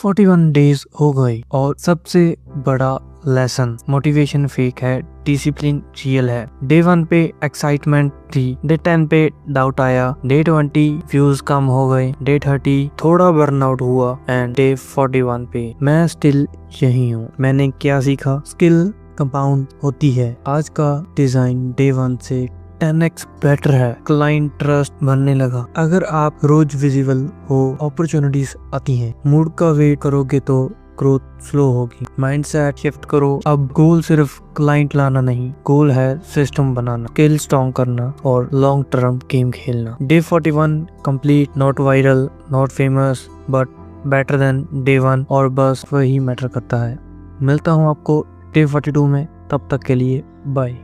41 days हो गए और सबसे बड़ा लेसन, मोटिवेशन फेक है, डिसिप्लिन रियल है। डे 1 पे एक्साइटमेंट थी, डे 10 पे डाउट आया, डे 20 व्यूज कम हो गए, डे 30 थोड़ा बर्नआउट हुआ एंड डे 41 पे मैं स्टिल यही हूँ। मैंने क्या सीखा? स्किल कंपाउंड होती है। आज का डिजाइन डे 1 से 10x बेटर है। क्लाइंट ट्रस्ट बनने लगा। अगर आप रोज विजिबल हो, अपॉर्चुनिटीज आती हैं। मूड का वेट करोगे तो ग्रोथ स्लो होगी। माइंडसेट शिफ्ट करो। अब गोल सिर्फ क्लाइंट लाना नहीं, गोल है सिस्टम बनाना, स्किल स्ट्रॉन्ग करना और लॉन्ग टर्म गेम खेलना। Day 41 complete, not viral, not famous, but better than day 1 और बस वही मैटर करता है। मिलता हूँ आपको डे 42 में, तब तक के लिए बाय।